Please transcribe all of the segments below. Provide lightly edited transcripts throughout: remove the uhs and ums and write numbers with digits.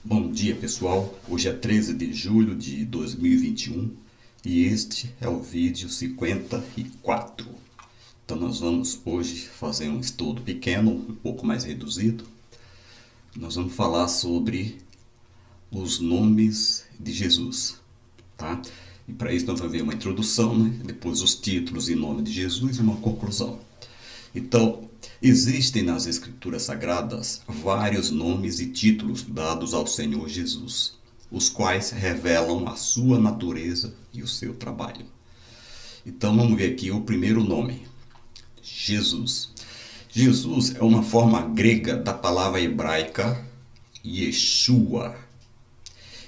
Bom dia, pessoal. Hoje é 13 de julho de 2021 e este é o vídeo 54. Então nós vamos hoje fazer um estudo pequeno, um pouco mais reduzido. Nós vamos falar sobre os nomes de Jesus, tá? E para isso nós vamos ver uma introdução, né? Depois os títulos e nome de Jesus e uma conclusão. Então, existem nas Escrituras Sagradas vários nomes e títulos dados ao Senhor Jesus, os quais revelam a sua natureza e o seu trabalho. Então, vamos ver aqui o primeiro nome, Jesus. Jesus é uma forma grega da palavra hebraica Yeshua.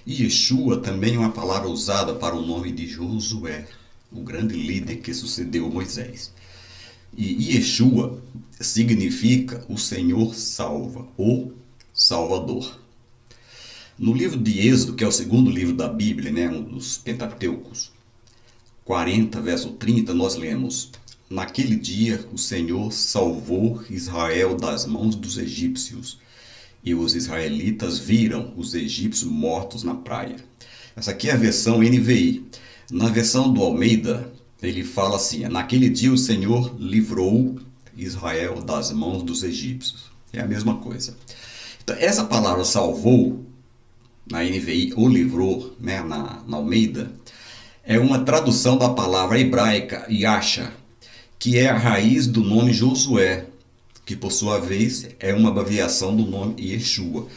Yeshua também é uma palavra usada para o nome de Josué, o grande líder que sucedeu Moisés. E Yeshua significa o Senhor salva ou Salvador. No livro de Êxodo, que é o segundo livro da Bíblia, né, um dos Pentateucos, 40, verso 30, nós lemos: Naquele dia o Senhor salvou Israel das mãos dos egípcios, e os israelitas viram os egípcios mortos na praia. Essa aqui é a versão NVI. Na versão do Almeida, ele fala assim: naquele dia o Senhor livrou Israel das mãos dos egípcios. É a mesma coisa. Então, essa palavra salvou, na NVI, ou livrou, né, na Almeida, é uma tradução da palavra hebraica Yasha, que é a raiz do nome Josué, que por sua vez é uma abreviação do nome Yeshua.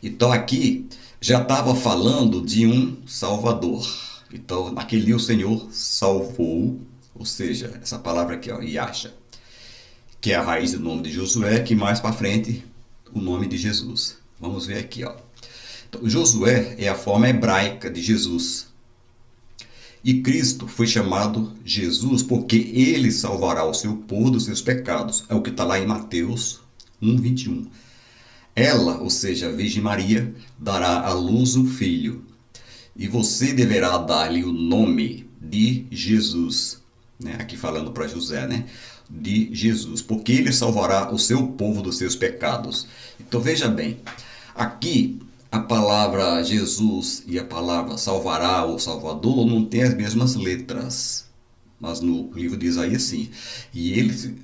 Então aqui já estava falando de um Salvador. Então, naquele dia o Senhor salvou, ou seja, essa palavra aqui, ó, Yasha, que é a raiz do nome de Josué, que mais para frente o nome de Jesus. Vamos ver aqui, ó. Então, Josué é a forma hebraica de Jesus. E Cristo foi chamado Jesus porque ele salvará o seu povo dos seus pecados. É o que está lá em Mateus 1:21. Ela, ou seja, a Virgem Maria, dará à luz um filho. E você deverá dar-lhe o nome de Jesus, né? Aqui falando para José, né? De Jesus, porque ele salvará o seu povo dos seus pecados. Então veja bem, aqui a palavra Jesus e a palavra salvará ou Salvador não tem as mesmas letras, mas no livro de Isaías sim. E ele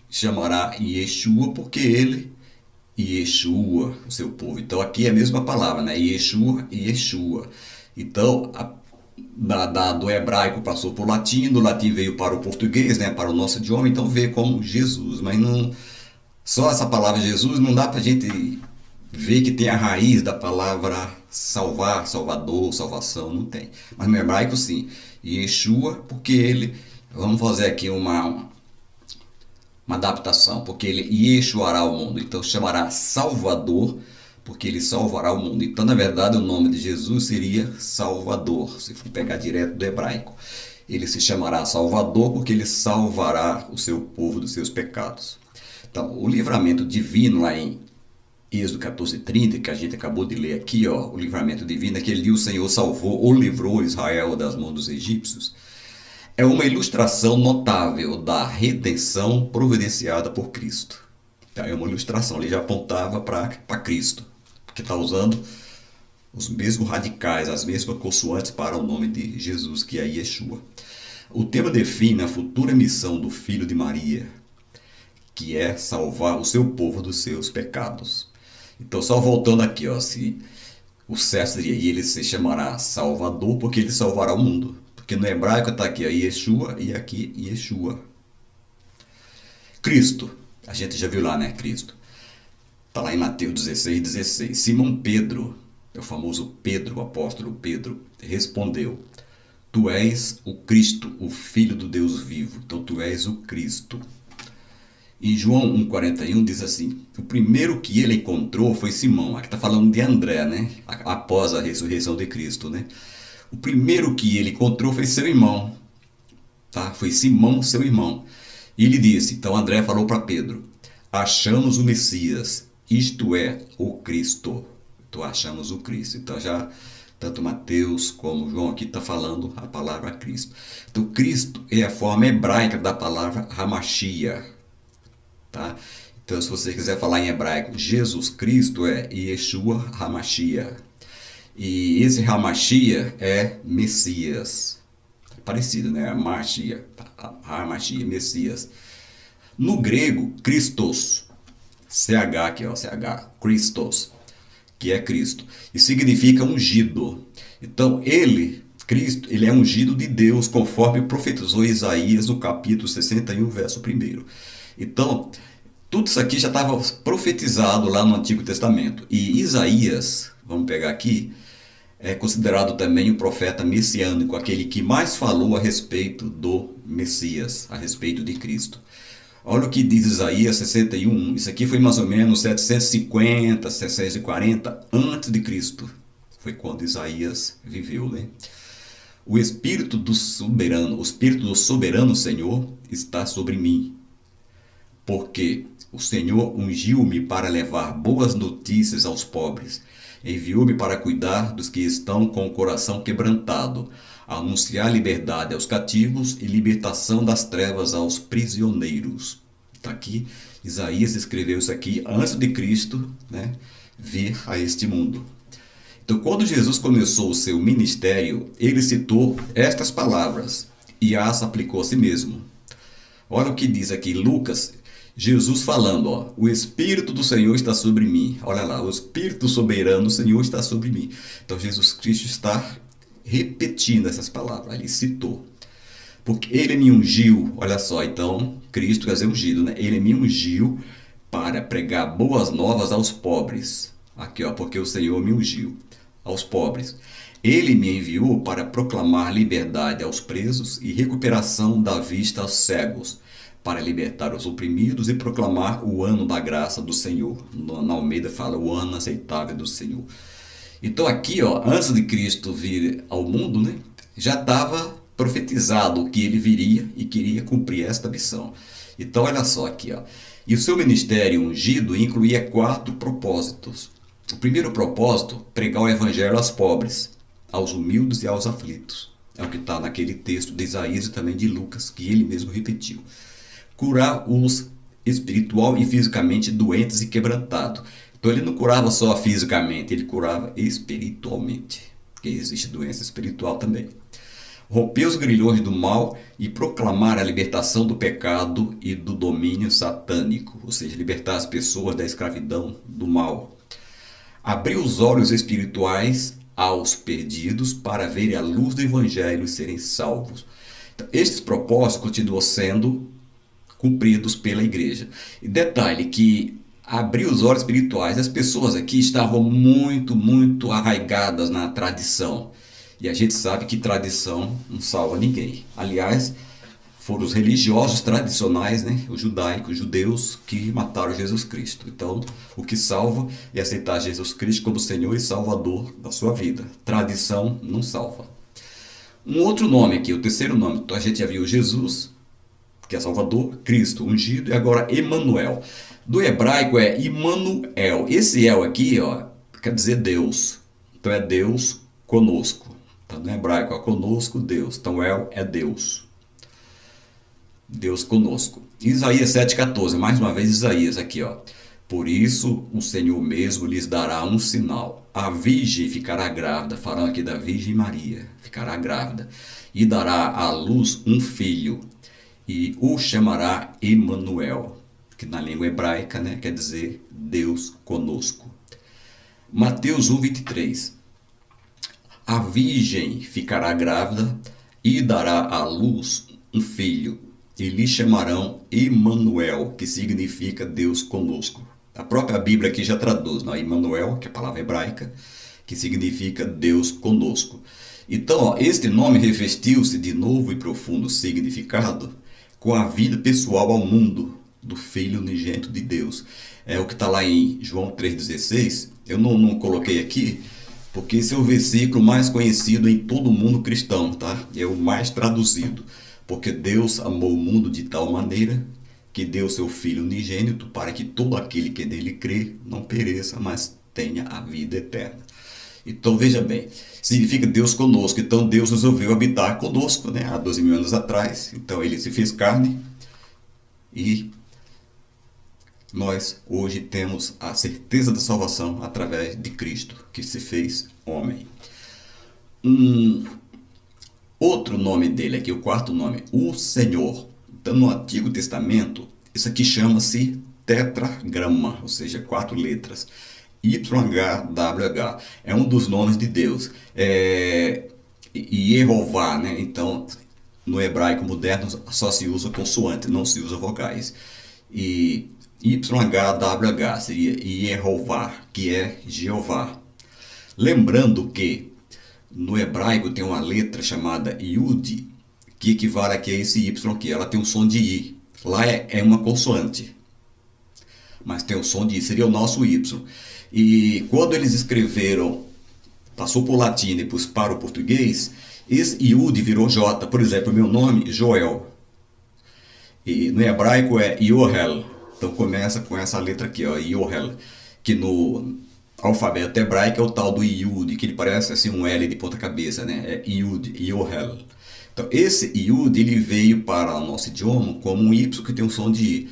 chamará Yeshua porque ele Yeshua, o seu povo. Então aqui é a mesma palavra, né? Yeshua e Yeshua. Então, do hebraico passou para o latim, do latim veio para o português, né? Para o nosso idioma, então veio como Jesus. Mas não, só essa palavra Jesus não dá para a gente ver que tem a raiz da palavra salvar, salvador, salvação, não tem. Mas no hebraico sim. Yeshua, porque ele, vamos fazer aqui uma adaptação, porque ele Yeshuará o mundo, então chamará Salvador, porque ele salvará o mundo. Então, na verdade, o nome de Jesus seria Salvador, se for pegar direto do hebraico. Ele se chamará Salvador porque ele salvará o seu povo dos seus pecados. Então, o livramento divino lá em Êxodo 14:30, que a gente acabou de ler aqui, ó, o livramento divino, aquele dia o Senhor salvou ou livrou Israel das mãos dos egípcios, é uma ilustração notável da redenção providenciada por Cristo. Então, é uma ilustração, ele já apontava para Cristo, porque está usando os mesmos radicais, as mesmas consoantes para o nome de Jesus, que é Yeshua. O tema define a futura missão do Filho de Maria, que é salvar o seu povo dos seus pecados. Então, só voltando aqui, ó, se o certo seria, e ele se chamará Salvador, porque ele salvará o mundo. Porque no hebraico está aqui, ó, Yeshua, e aqui Yeshua. Cristo, a gente já viu lá, né, Cristo. Está lá em Mateus 16:16. Simão Pedro, é o famoso Pedro, o apóstolo Pedro, respondeu: Tu és o Cristo, o Filho do Deus vivo. Então tu és o Cristo. Em João 1:41 diz assim: o primeiro que ele encontrou foi Simão. Aqui está falando de André, né? Após a ressurreição de Cristo, né? O primeiro que ele encontrou foi seu irmão, tá? Foi Simão, seu irmão. E ele disse, então André falou para Pedro: achamos o Messias, isto é, o Cristo. Então achamos o Cristo. Então já tanto Mateus como João aqui está falando a palavra Cristo. Então Cristo é a forma hebraica da palavra Hamashia, tá? Então, se você quiser falar em hebraico, Jesus Cristo é Yeshua HaMashiach. E esse HaMashiach é Messias. Parecido, né? Mashiach, HaMashiach, Messias. No grego, Christos, CH aqui, ó, CH, Christos, que é Cristo, e significa ungido. Então, Cristo, ele é ungido de Deus, conforme profetizou Isaías no capítulo 61, verso 1. Então, tudo isso aqui já estava profetizado lá no Antigo Testamento. E Isaías, vamos pegar aqui, é considerado também o profeta messiânico, aquele que mais falou a respeito do Messias, a respeito de Cristo. Olha o que diz Isaías 61. Isso aqui foi mais ou menos 750, 740 antes de Cristo. Foi quando Isaías viveu, né? O Espírito do soberano Senhor está sobre mim, porque o Senhor ungiu-me para levar boas notícias aos pobres. Enviou-me para cuidar dos que estão com o coração quebrantado, anunciar liberdade aos cativos e libertação das trevas aos prisioneiros. Está aqui, Isaías escreveu isso aqui antes de Cristo, né, vir a este mundo. Então, quando Jesus começou o seu ministério, ele citou estas palavras e as aplicou a si mesmo. Olha o que diz aqui Lucas, Jesus falando, ó, o Espírito do Senhor está sobre mim. Olha lá, o Espírito soberano do Senhor está sobre mim. Então, Jesus Cristo está repetindo essas palavras, ele citou. Porque ele me ungiu, olha só, então, Cristo quer dizer ungido, né? Ele me ungiu para pregar boas novas aos pobres. Aqui, ó, porque o Senhor me ungiu aos pobres. Ele me enviou para proclamar liberdade aos presos e recuperação da vista aos cegos, para libertar os oprimidos e proclamar o ano da graça do Senhor. Na Almeida fala o ano aceitável do Senhor. Então aqui, ó, antes de Cristo vir ao mundo, né, já estava profetizado que ele viria e queria cumprir esta missão. Então olha só aqui, ó. E o seu ministério ungido incluía 4 propósitos. O primeiro propósito, pregar o evangelho aos pobres, aos humildes e aos aflitos. É o que está naquele texto de Isaías e também de Lucas, que ele mesmo repetiu. Curar os espiritual e fisicamente doentes e quebrantados. Então ele não curava só fisicamente, ele curava espiritualmente, porque existe doença espiritual também. Romper os grilhões do mal e proclamar a libertação do pecado e do domínio satânico, ou seja, libertar as pessoas da escravidão do mal. Abrir os olhos espirituais aos perdidos para verem a luz do evangelho e serem salvos. Então, estes propósitos continuam sendo cumpridos pela igreja. E detalhe que abrir os olhos espirituais, as pessoas aqui estavam muito arraigadas na tradição. E a gente sabe que tradição não salva ninguém. Aliás, foram os religiosos tradicionais, né, os judaicos, os judeus, que mataram Jesus Cristo. Então, o que salva é aceitar Jesus Cristo como Senhor e Salvador da sua vida. Tradição não salva. Um outro nome aqui, o terceiro nome, então a gente já viu Jesus, que é Salvador, Cristo ungido, e agora Emanuel. Do hebraico é Immanuel. Esse El aqui, ó, quer dizer Deus. Então é Deus conosco. Então, no hebraico é conosco Deus. Então El é Deus. Deus conosco. Isaías 7,14, mais uma vez Isaías aqui, ó. Por isso o Senhor mesmo lhes dará um sinal. A virgem ficará grávida, falando aqui da Virgem Maria, ficará grávida, e dará à luz um filho, e o chamará Emanuel, que na língua hebraica, né, quer dizer Deus conosco. Mateus 1,23. A virgem ficará grávida e dará à luz um filho, e lhe chamarão Emanuel, que significa Deus conosco. A própria Bíblia aqui já traduz, né? Emanuel, que é a palavra hebraica, que significa Deus conosco. Então, ó, este nome revestiu-se de novo e profundo significado com a vida pessoal ao mundo do Filho unigênito de Deus. É o que está lá em João 3,16. Eu não coloquei aqui, porque esse é o versículo mais conhecido em todo o mundo cristão, tá? É o mais traduzido. Porque Deus amou o mundo de tal maneira que deu seu Filho unigênito para que todo aquele que nele crê não pereça, mas tenha a vida eterna. Então veja bem, significa Deus conosco. Então Deus resolveu habitar conosco, né, há 12 mil anos atrás. Então ele se fez carne e nós hoje temos a certeza da salvação através de Cristo, que se fez homem. Outro nome dele aqui, o quarto nome, o Senhor. Então, no Antigo Testamento, isso aqui chama-se tetragrama, ou seja, 4 letras. YHWH. É um dos nomes de Deus. Yehová, né? Então, no hebraico moderno só se usa consoante, não se usa vogais. E YHWH seria Yehová, que é Jeová. Lembrando que no hebraico tem uma letra chamada Yud, que equivale aqui a esse Y aqui. Ela tem um som de I. Lá é uma consoante, mas tem o som de I, seria o nosso Y. E quando eles escreveram, passou por latim e depois para o português, esse Yud virou J. Por exemplo, meu nome, Joel. E no hebraico é Yohel. Então começa com essa letra aqui, ó, Yohel, que no alfabeto hebraico é o tal do Yud, que ele parece assim um L de ponta cabeça, né? É Yud, Yohel. Então esse Yud ele veio para o nosso idioma como um Y que tem um som de I.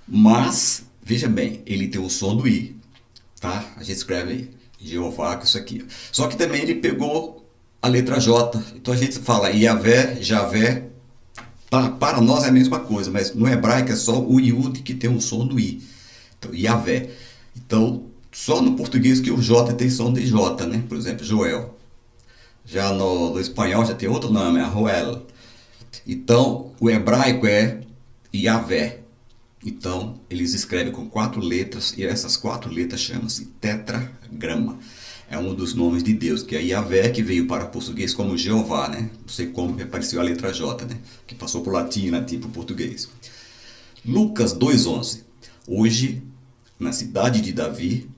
Mas, veja bem, ele tem o som do I, tá? A gente escreve aí, Jeová, com isso aqui. Só que também ele pegou a letra J. Então a gente fala Yahvé, Javé. Para nós é a mesma coisa, mas no hebraico é só o Yud que tem o som do I. Então, Yahvé. Então, só no português que o J tem som de J, né? Por exemplo, Joel. Já no espanhol já tem outro nome, é Joel. Então, o hebraico é Yahvé. Então, eles escrevem com 4 letras e essas 4 letras chamam-se tetragrama. É um dos nomes de Deus, que é Yahvé, que veio para o português como Jeová, né? Não sei como apareceu a letra J, né? Que passou por latim, latim para o português. Lucas 2,11. Hoje, na cidade de Davi,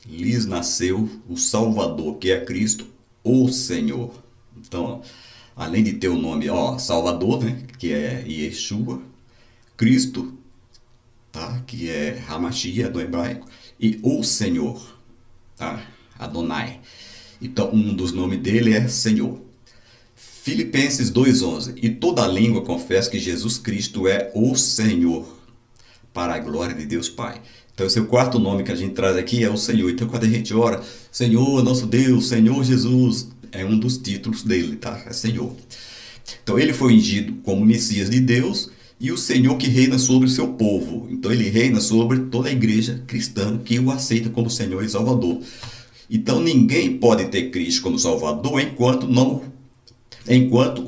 lhes nasceu o Salvador, que é Cristo, o Senhor. Então, além de ter o nome, Salvador, né? Que é Yeshua, Cristo, tá? Que é Hamashia do hebraico, e o Senhor, tá? Adonai. Então, um dos nomes dele é Senhor. Filipenses 2,11. E toda língua confessa que Jesus Cristo é o Senhor, para a glória de Deus Pai. Então, esse é o quarto nome que a gente traz aqui, é o Senhor. Então, quando a gente ora, Senhor, nosso Deus, Senhor Jesus, é um dos títulos dele, tá? É Senhor. Então, ele foi ungido como Messias de Deus e o Senhor que reina sobre o seu povo. Então, ele reina sobre toda a igreja cristã que o aceita como Senhor e Salvador. Então ninguém pode ter Cristo como Salvador enquanto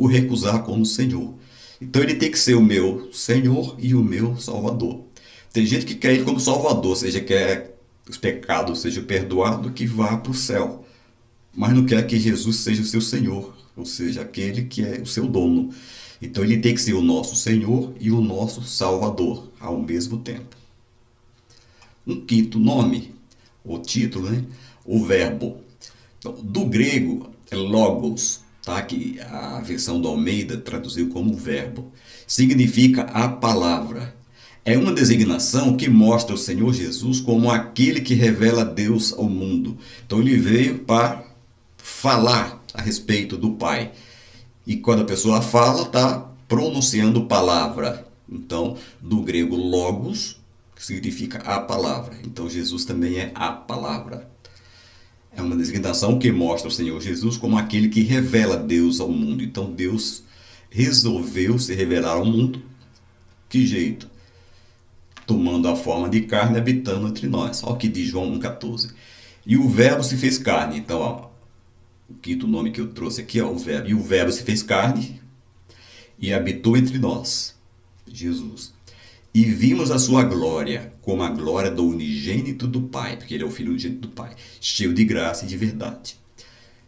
o recusar como Senhor. Então ele tem que ser o meu Senhor e o meu Salvador. Tem gente que quer ele como Salvador, ou seja, quer os pecados sejam perdoados, que vá para o céu. Mas não quer que Jesus seja o seu Senhor, ou seja, aquele que é o seu dono. Então ele tem que ser o nosso Senhor e o nosso Salvador ao mesmo tempo. Um quinto nome, o título, né? O verbo. Então, do grego é logos, tá? Que a versão do Almeida traduziu como verbo. Significa a palavra. É uma designação que mostra o Senhor Jesus como aquele que revela Deus ao mundo. Então ele veio para falar a respeito do Pai. E quando a pessoa fala, está pronunciando palavra. Então, do grego logos, que significa a palavra. Então Jesus também é a palavra. É uma designação que mostra o Senhor Jesus como aquele que revela Deus ao mundo. Então Deus resolveu se revelar ao mundo. Que jeito? Tomando a forma de carne, habitando entre nós. Olha o que diz João 1,14. E o verbo se fez carne. Então, o quinto nome que eu trouxe aqui é o verbo. E o verbo se fez carne e habitou entre nós. Jesus. E vimos a sua glória, como a glória do unigênito do Pai, porque ele é o Filho unigênito do Pai, cheio de graça e de verdade.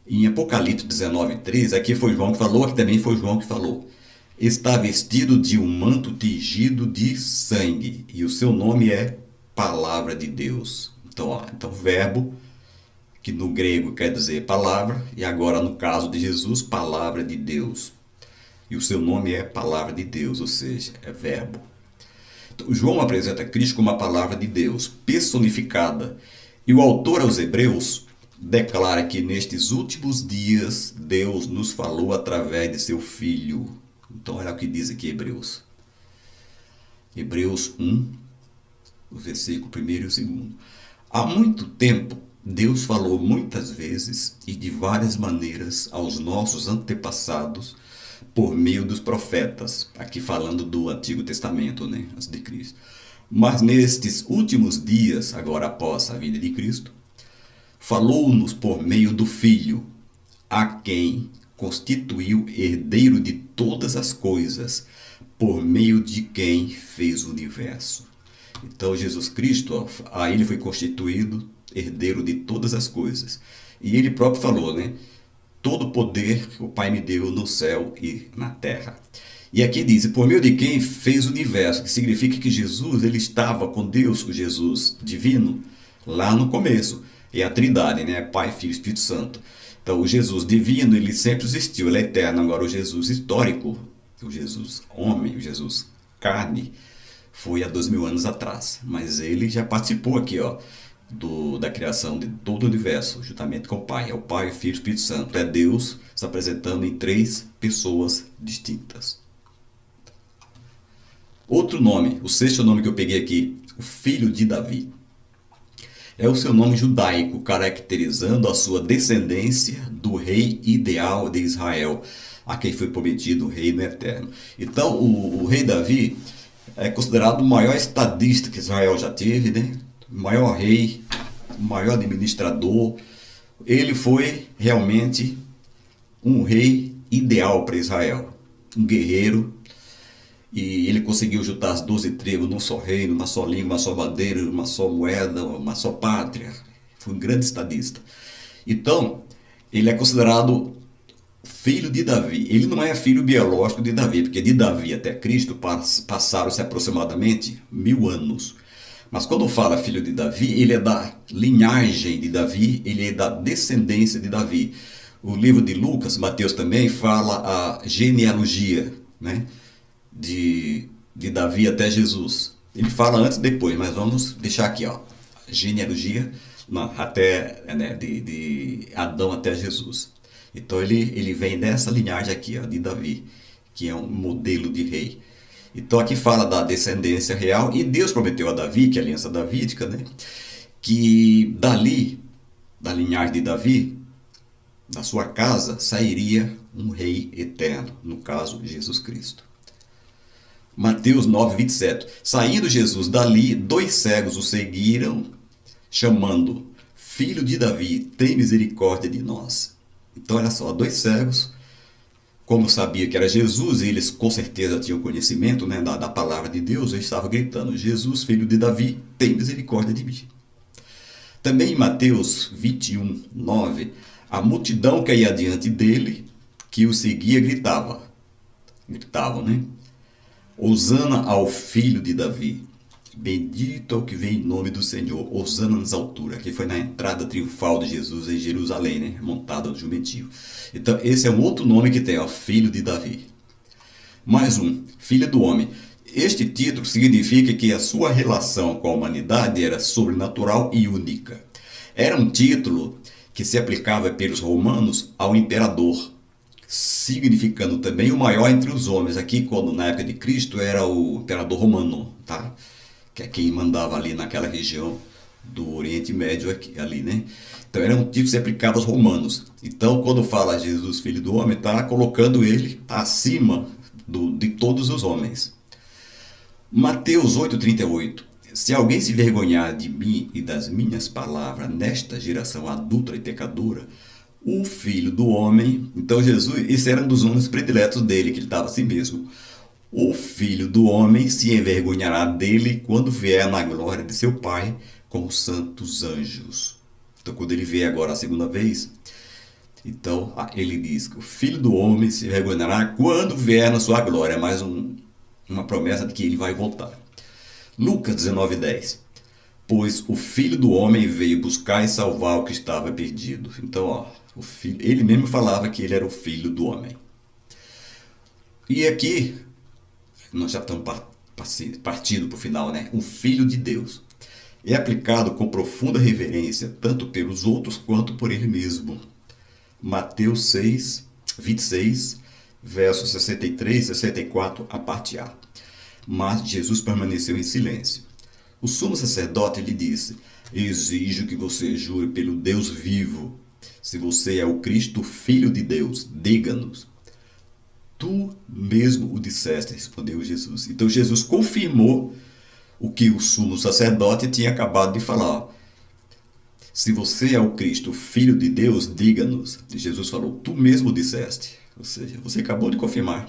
Em Apocalipse 19,3, aqui foi João que falou, aqui também foi João que falou. Está vestido de um manto tingido de sangue, e o seu nome é Palavra de Deus. Então verbo, que no grego quer dizer palavra, e agora no caso de Jesus, Palavra de Deus. E o seu nome é Palavra de Deus, ou seja, é verbo. João apresenta Cristo como a palavra de Deus, personificada. E o autor aos Hebreus declara que nestes últimos dias Deus nos falou através de seu Filho. Então era o que diz aqui Hebreus. Hebreus 1, o versículo 1º e o 2º. Há muito tempo, Deus falou muitas vezes e de várias maneiras aos nossos antepassados por meio dos profetas, aqui falando do Antigo Testamento, né, antes de Cristo. Mas nestes últimos dias, agora após a vida de Cristo, falou-nos por meio do Filho, a quem constituiu herdeiro de todas as coisas, por meio de quem fez o universo. Então Jesus Cristo, a ele foi constituído herdeiro de todas as coisas. E ele próprio falou, né? Todo poder o Pai me deu no céu e na terra. E aqui diz, por meio de quem fez o universo, que significa que Jesus, ele estava com Deus, o Jesus divino, lá no começo. É a Trindade, né? Pai, Filho e Espírito Santo. Então o Jesus divino, ele sempre existiu, ele é eterno. Agora o Jesus histórico, o Jesus homem, o Jesus carne, foi há 2000 anos atrás. Mas ele já participou aqui, ó, da criação de todo o universo, juntamente com o Pai. É o Pai, o Filho e o Espírito Santo. É Deus se apresentando em 3 pessoas distintas. Outro nome, o 6º nome que eu peguei aqui, o Filho de Davi. É o seu nome judaico, caracterizando a sua descendência do rei ideal de Israel, a quem foi prometido o reino eterno. Então, o rei Davi é considerado o maior estadista que Israel já teve, né? O maior rei, o maior administrador. Ele foi realmente um rei ideal para Israel, um guerreiro. E ele conseguiu juntar as 12 tribos num só reino, uma só língua, uma só bandeira, uma só moeda, uma só pátria. Foi um grande estadista. Então, ele é considerado filho de Davi. Ele não é filho biológico de Davi, porque de Davi até Cristo passaram-se aproximadamente 1000 anos. Mas quando fala filho de Davi, ele é da linhagem de Davi, ele é da descendência de Davi. O livro de Lucas, Mateus também, fala a genealogia, né? De Davi até Jesus. Ele fala antes e depois, mas vamos deixar aqui, ó, genealogia até, né, de Adão até Jesus. Então ele vem dessa linhagem aqui, ó, de Davi, que é um modelo de rei. Então aqui fala da descendência real e Deus prometeu a Davi, que é a aliança davídica, né, que dali, da linhagem de Davi, da sua casa, sairia um rei eterno, no caso Jesus Cristo. Mateus 9, 27. Saindo Jesus dali, 2 cegos o seguiram, chamando, Filho de Davi, tem misericórdia de nós. Então, olha só, 2 cegos, como sabia que era Jesus, e eles com certeza tinham conhecimento, né, da palavra de Deus, eles estavam gritando, Jesus, Filho de Davi, tem misericórdia de mim. Também em Mateus 21, 9, a multidão que ia diante dele, que o seguia, gritavam, né? Hosana ao filho de Davi. Bendito é o que vem em nome do Senhor. Hosana nas alturas. Aqui foi na entrada triunfal de Jesus em Jerusalém, né? Montada no jumentivo. Então, esse é um outro nome que tem, ó, filho de Davi. Mais um, filho do homem. Este título significa que a sua relação com a humanidade era sobrenatural e única. Era um título que se aplicava pelos romanos ao imperador, significando também o maior entre os homens. Aqui, quando na época de Cristo, era o imperador romano, tá? Que é quem mandava ali naquela região do Oriente Médio, aqui, ali, né? Então era um título que se aplicava aos romanos. Então, quando fala Jesus, filho do homem, está colocando ele acima de todos os homens. Mateus 8,38. Se alguém se vergonhar de mim e das minhas palavras nesta geração adulta e pecadora, o Filho do Homem... Então Jesus, esse era um dos nomes prediletos dele, que ele estava assim mesmo. O Filho do Homem se envergonhará dele quando vier na glória de seu Pai com os santos anjos. Então, quando ele vier agora a segunda vez, então ele diz que o Filho do Homem se envergonhará quando vier na sua glória. É mais uma promessa de que ele vai voltar. Lucas 19:10. Pois o Filho do Homem veio buscar e salvar o que estava perdido. Então, ó, ele mesmo falava que ele era o Filho do Homem. E aqui, nós já estamos partindo para o final, né? O Filho de Deus. É aplicado com profunda reverência, tanto pelos outros quanto por ele mesmo. Mateus 6, 26, versos 63 e 64, a parte A. Mas Jesus permaneceu em silêncio. O sumo sacerdote lhe disse: exijo que você jure pelo Deus vivo. Se você é o Cristo, filho de Deus, diga-nos. Tu mesmo o disseste, respondeu Jesus. Então Jesus confirmou o que o sumo sacerdote tinha acabado de falar. Se você é o Cristo, filho de Deus, diga-nos. E Jesus falou: tu mesmo disseste. Ou seja, você acabou de confirmar.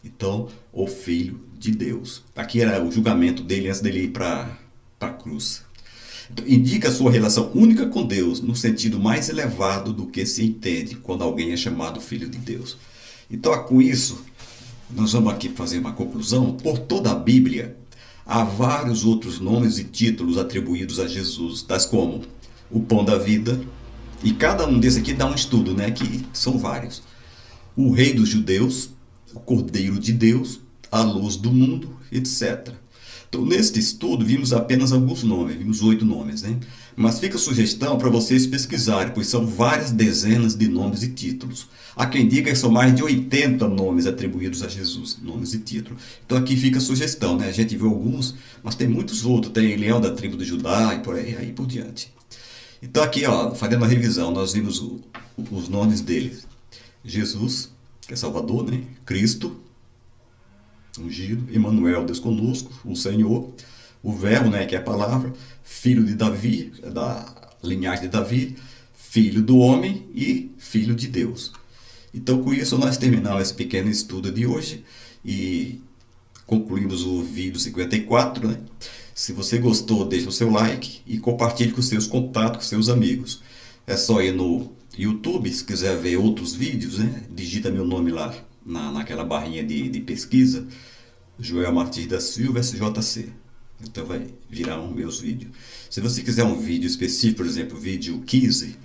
Então, o Filho de Deus. Aqui era o julgamento dele antes dele ir para a cruz. Então, indica a sua relação única com Deus no sentido mais elevado do que se entende quando alguém é chamado Filho de Deus. Então, com isso, nós vamos aqui fazer uma conclusão. Por toda a Bíblia, há vários outros nomes e títulos atribuídos a Jesus, tais como o Pão da Vida, e cada um desses aqui dá um estudo, né? Que são vários. O Rei dos Judeus, o Cordeiro de Deus, a Luz do Mundo, etc. Então, neste estudo, vimos apenas alguns nomes, vimos 8 nomes, né? Mas fica a sugestão para vocês pesquisarem, pois são várias dezenas de nomes e títulos. Há quem diga que são mais de 80 nomes atribuídos a Jesus, nomes e títulos. Então aqui fica a sugestão, né? A gente viu alguns, mas tem muitos outros. Tem Leão da tribo de Judá e por aí por diante. Então aqui, ó, fazendo a revisão, nós vimos os nomes deles. Jesus, que é Salvador, né? Cristo, ungido, Emmanuel, Deus conosco, o Senhor, o Verbo, né, que é a palavra, filho de Davi, da linhagem de Davi, filho do homem e filho de Deus. Então, com isso, nós terminamos esse pequeno estudo de hoje e concluímos o vídeo 54, né? Se você gostou, deixa o seu like e compartilhe com seus contatos, com seus amigos. É só ir no YouTube, se quiser ver outros vídeos, né? Digita meu nome lá naquela barrinha de pesquisa, Joel Martins da Silva, SJC. Então vai virar meus vídeos. Se você quiser um vídeo específico, por exemplo, vídeo 15,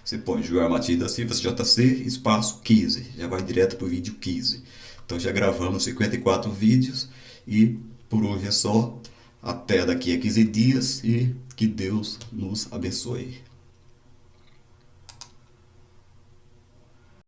você põe Joel Martins da Silva, SJC, espaço 15. Já vai direto para o vídeo 15. Então já gravamos 54 vídeos e por hoje é só. Até daqui a 15 dias e que Deus nos abençoe.